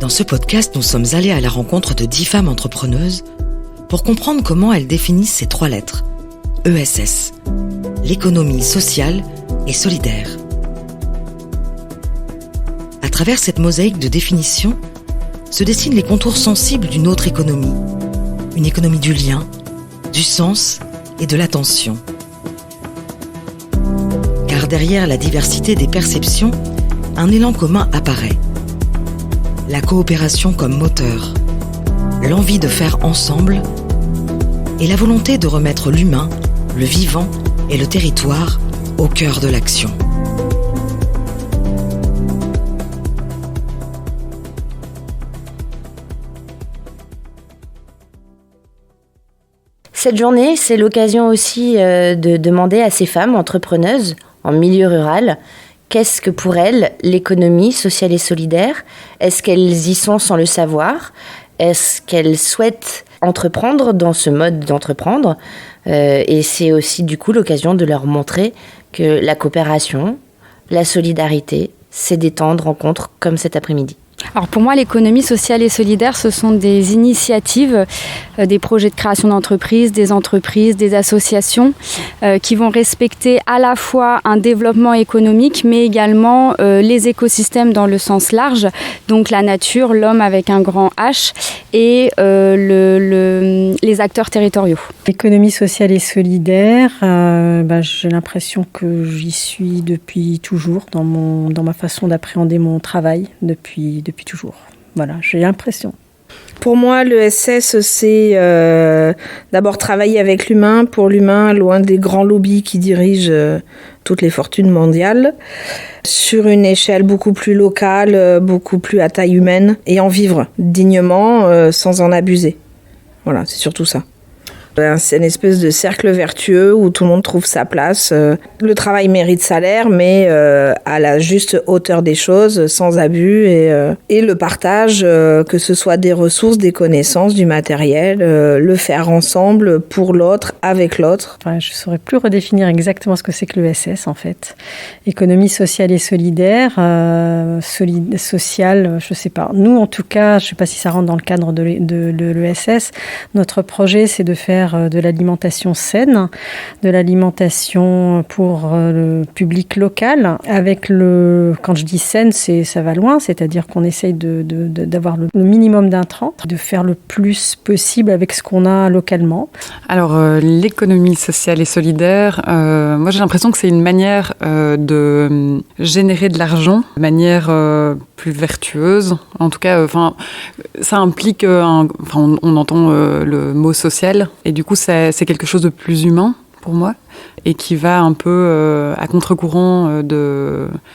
Dans ce podcast, nous sommes allés à la rencontre de 10 femmes entrepreneuses pour comprendre comment elles définissent ces 3 lettres, ESS, l'économie sociale et solidaire. À travers cette mosaïque de définitions, se dessinent les contours sensibles d'une autre économie, une économie du lien, du sens et de l'attention. Car derrière la diversité des perceptions, un élan commun apparaît. La coopération comme moteur, l'envie de faire ensemble et la volonté de remettre l'humain, le vivant et le territoire au cœur de l'action. Cette journée, c'est l'occasion aussi de demander à ces femmes entrepreneuses en milieu rural, qu'est-ce que pour elles l'économie sociale et solidaire ? Est-ce qu'elles y sont sans le savoir ? Est-ce qu'elles souhaitent entreprendre dans ce mode d'entreprendre ? Et c'est aussi du coup l'occasion de leur montrer que la coopération, la solidarité, c'est des temps de rencontres comme cet après-midi. Alors pour moi, l'économie sociale et solidaire, ce sont des initiatives, des projets de création d'entreprises, des associations qui vont respecter à la fois un développement économique, mais également les écosystèmes dans le sens large, donc la nature, l'homme avec un grand H et les acteurs territoriaux. L'économie sociale et solidaire, j'ai l'impression que j'y suis depuis toujours dans ma façon d'appréhender mon travail depuis toujours. Voilà, j'ai l'impression. Pour moi, l'ESS, c'est d'abord travailler avec l'humain, pour l'humain, loin des grands lobbies qui dirigent toutes les fortunes mondiales, sur une échelle beaucoup plus locale, beaucoup plus à taille humaine, et en vivre dignement sans en abuser. Voilà, c'est surtout ça. C'est une espèce de cercle vertueux où tout le monde trouve sa place. Le travail mérite salaire, mais à la juste hauteur des choses, sans abus. Et le partage, que ce soit des ressources, des connaissances, du matériel, le faire ensemble, pour l'autre, avec l'autre. Enfin, je ne saurais plus redéfinir exactement ce que c'est que l'ESS, en fait. Économie sociale et solidaire, sociale, je ne sais pas. Nous, en tout cas, je ne sais pas si ça rentre dans le cadre de l'ESS. Notre projet, c'est de faire de l'alimentation saine, de l'alimentation pour le public local. Quand je dis saine, ça va loin, c'est-à-dire qu'on essaye d'avoir le minimum d'intrants, de faire le plus possible avec ce qu'on a localement. Alors, l'économie sociale et solidaire, moi j'ai l'impression que c'est une manière de générer de l'argent de manière plus vertueuse. En tout cas, ça implique, on entend le mot social, et du coup c'est quelque chose de plus humain pour moi, et qui va un peu à contre-courant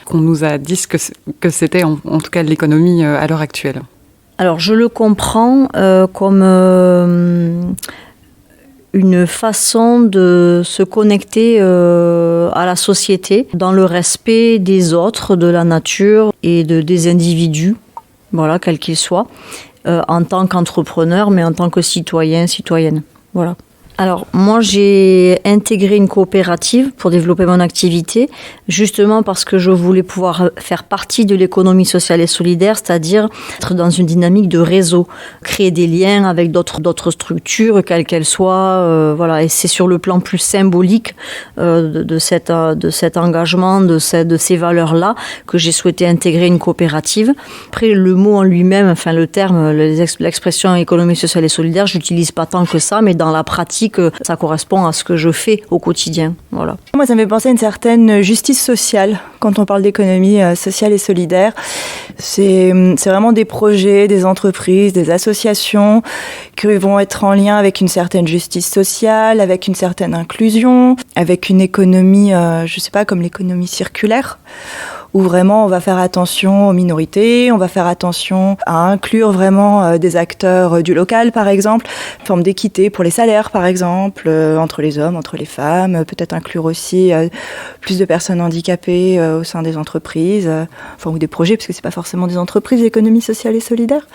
qu'on nous a dit que c'était en tout cas l'économie à l'heure actuelle. Alors je le comprends comme une façon de se connecter à la société dans le respect des autres, de la nature et des individus, voilà, quels qu'ils soient, en tant qu'entrepreneur, mais en tant que citoyen, citoyenne. Voilà. Alors, moi, j'ai intégré une coopérative pour développer mon activité, justement parce que je voulais pouvoir faire partie de l'économie sociale et solidaire, c'est-à-dire être dans une dynamique de réseau, créer des liens avec d'autres structures, quelles qu'elles soient, voilà. Et c'est sur le plan plus symbolique de cet engagement, de ces valeurs-là, que j'ai souhaité intégrer une coopérative. Après, le mot en lui-même, enfin le terme, l'expression économie sociale et solidaire, je l'utilise pas tant que ça, mais dans la pratique, que ça correspond à ce que je fais au quotidien. Voilà. Moi, ça me fait penser à une certaine justice sociale quand on parle d'économie sociale et solidaire. C'est vraiment des projets, des entreprises, des associations qui vont être en lien avec une certaine justice sociale, avec une certaine inclusion, avec une économie, je sais pas, comme l'économie circulaire, où vraiment on va faire attention aux minorités, on va faire attention à inclure vraiment des acteurs du local, par exemple, une forme d'équité pour les salaires, par exemple, entre les hommes, entre les femmes, peut-être inclure aussi plus de personnes handicapées au sein des entreprises, ou des projets, parce que c'est pas forcément des entreprises, l'économie sociale et solidaire.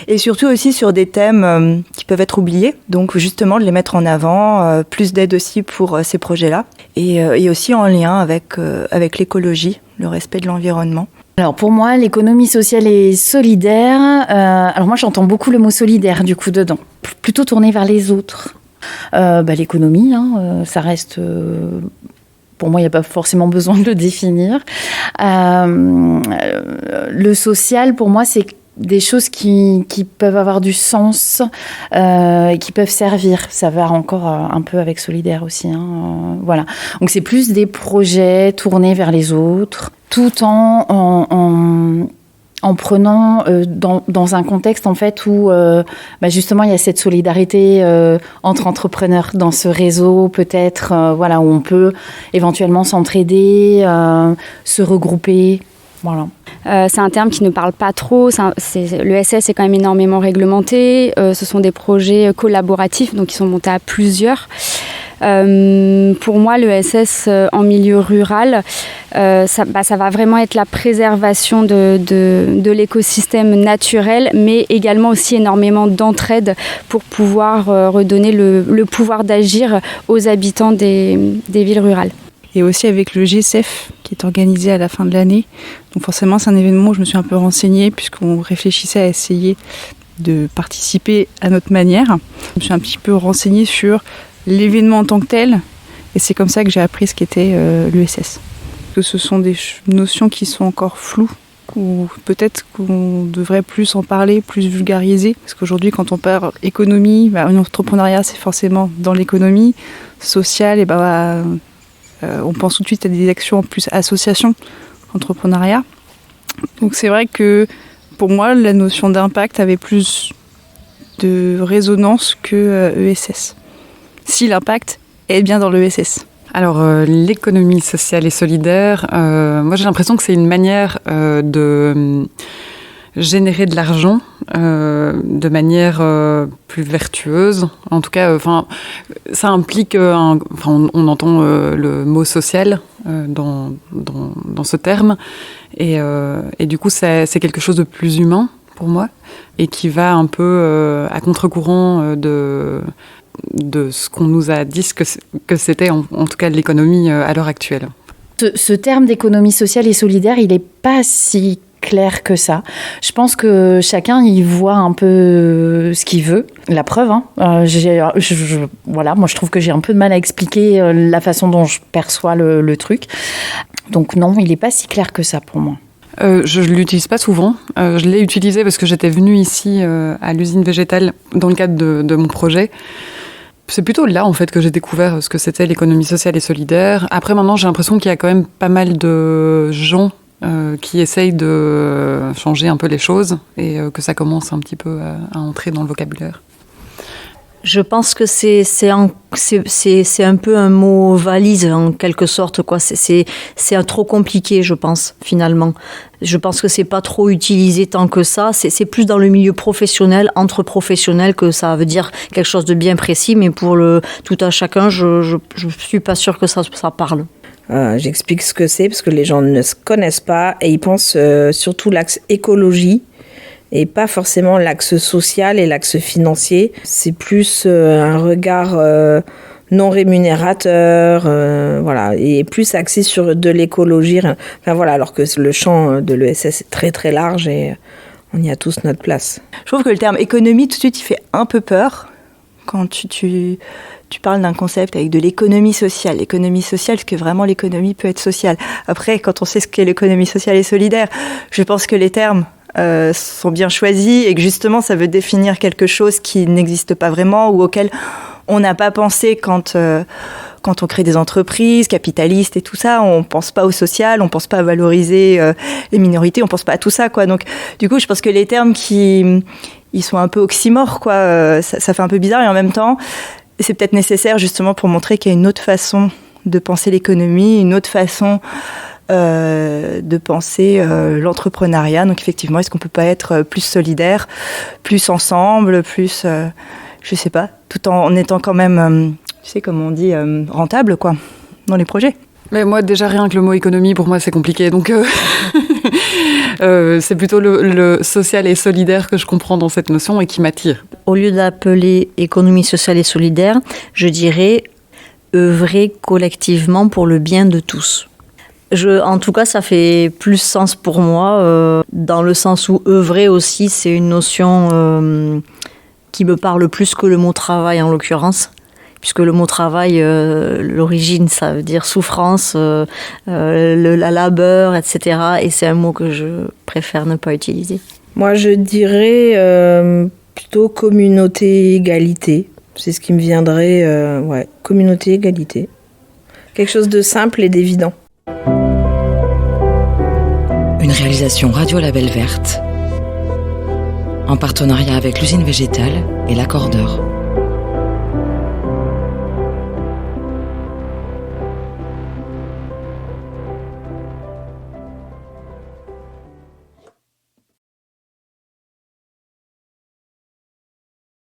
Et surtout aussi sur des thèmes qui peuvent être oubliés, donc justement de les mettre en avant, plus d'aide aussi pour ces projets-là, et aussi en lien avec l'écologie, le respect de l'environnement. Alors pour moi, l'économie sociale et solidaire, alors moi j'entends beaucoup le mot solidaire du coup dedans, plutôt tourné vers les autres. L'économie, ça reste... pour moi, il n'y a pas forcément besoin de le définir. Le social, pour moi, c'est des choses qui peuvent avoir du sens et qui peuvent servir. Ça va encore un peu avec solidaire aussi. Voilà. Donc c'est plus des projets tournés vers les autres, tout en prenant dans un contexte en fait où justement il y a cette solidarité entre entrepreneurs dans ce réseau peut-être où on peut éventuellement s'entraider, se regrouper. Voilà. C'est un terme qui ne parle pas trop. Le SS est quand même énormément réglementé. Ce sont des projets collaboratifs, donc qui sont montés à plusieurs. Pour moi, le SS en milieu rural, ça va vraiment être la préservation de l'écosystème naturel, mais également aussi énormément d'entraide pour pouvoir redonner le pouvoir d'agir aux habitants des villes rurales. Et aussi avec le GCEF qui est organisé à la fin de l'année. Donc forcément, c'est un événement où je me suis un peu renseignée puisqu'on réfléchissait à essayer de participer à notre manière. Je me suis un petit peu renseignée sur l'événement en tant que tel et c'est comme ça que j'ai appris ce qu'était l'ESS. Que ce sont des notions qui sont encore floues ou peut-être qu'on devrait plus en parler, plus vulgariser. Parce qu'aujourd'hui, quand on parle économie, un entrepreneuriat, c'est forcément dans l'économie sociale et on pense tout de suite à des actions plus association, entrepreneuriat. Donc c'est vrai que pour moi, la notion d'impact avait plus de résonance que ESS. Si l'impact est bien dans l'ESS. Alors l'économie sociale et solidaire, moi j'ai l'impression que c'est une manière de générer de l'argent de manière plus vertueuse. En tout cas, ça implique, on entend le mot social dans ce terme, et du coup, c'est quelque chose de plus humain pour moi, et qui va un peu à contre-courant de ce qu'on nous a dit que c'était, en tout cas, l'économie à l'heure actuelle. Ce terme d'économie sociale et solidaire, il n'est pas si clair que ça. Je pense que chacun y voit un peu ce qu'il veut. La preuve, moi je trouve que j'ai un peu de mal à expliquer la façon dont je perçois le truc. Donc non, il n'est pas si clair que ça pour moi. Je ne l'utilise pas souvent. Je l'ai utilisé parce que j'étais venue ici à l'usine végétale dans le cadre de mon projet. C'est plutôt là, en fait, que j'ai découvert ce que c'était l'économie sociale et solidaire. Après, maintenant, j'ai l'impression qu'il y a quand même pas mal de gens qui essayent de changer un peu les choses et que ça commence un petit peu à entrer dans le vocabulaire. Je pense que c'est un peu un mot valise en quelque sorte, quoi. C'est trop compliqué, je pense, finalement. Je pense que c'est pas trop utilisé tant que ça. C'est plus dans le milieu professionnel, entre professionnels, que ça veut dire quelque chose de bien précis, mais pour tout à chacun, je suis pas sûre que ça parle. J'explique ce que c'est parce que les gens ne se connaissent pas et ils pensent surtout l'axe écologie et pas forcément l'axe social et l'axe financier. C'est plus un regard non rémunérateur, et plus axé sur de l'écologie. Alors que le champ de l'ESS est très très large et on y a tous notre place. Je trouve que le terme économie, tout de suite, il fait un peu peur quand tu parles d'un concept avec de l'économie sociale. L'économie sociale, parce que vraiment l'économie peut être sociale. Après, quand on sait ce qu'est l'économie sociale et solidaire, je pense que les termes sont bien choisis et que justement ça veut définir quelque chose qui n'existe pas vraiment ou auquel on n'a pas pensé quand on crée des entreprises capitalistes et tout ça. On pense pas au social, on pense pas à valoriser les minorités, on pense pas à tout ça, quoi. Donc du coup, je pense que les termes ils sont un peu oxymores, quoi. Ça fait un peu bizarre et en même temps, c'est peut-être nécessaire justement pour montrer qu'il y a une autre façon de penser l'économie, une autre façon de penser l'entrepreneuriat. Donc effectivement, est-ce qu'on peut pas être plus solidaire, plus ensemble, plus, je sais pas, tout en étant quand même, comme on dit, rentable, quoi, dans les projets. Mais moi, déjà, rien que le mot économie, pour moi, c'est compliqué. Donc, c'est plutôt le social et solidaire que je comprends dans cette notion et qui m'attire. Au lieu d'appeler économie sociale et solidaire, je dirais œuvrer collectivement pour le bien de tous. En tout cas, ça fait plus sens pour moi, dans le sens où œuvrer aussi, c'est une notion qui me parle plus que le mot travail en l'occurrence. Puisque le mot travail, l'origine, ça veut dire souffrance, la labeur, etc. Et c'est un mot que je préfère ne pas utiliser. Moi, je dirais plutôt communauté, égalité. C'est ce qui me viendrait, communauté, égalité. Quelque chose de simple et d'évident. Une réalisation Radio Label Verte, en partenariat avec l'usine végétale et l'accordeur.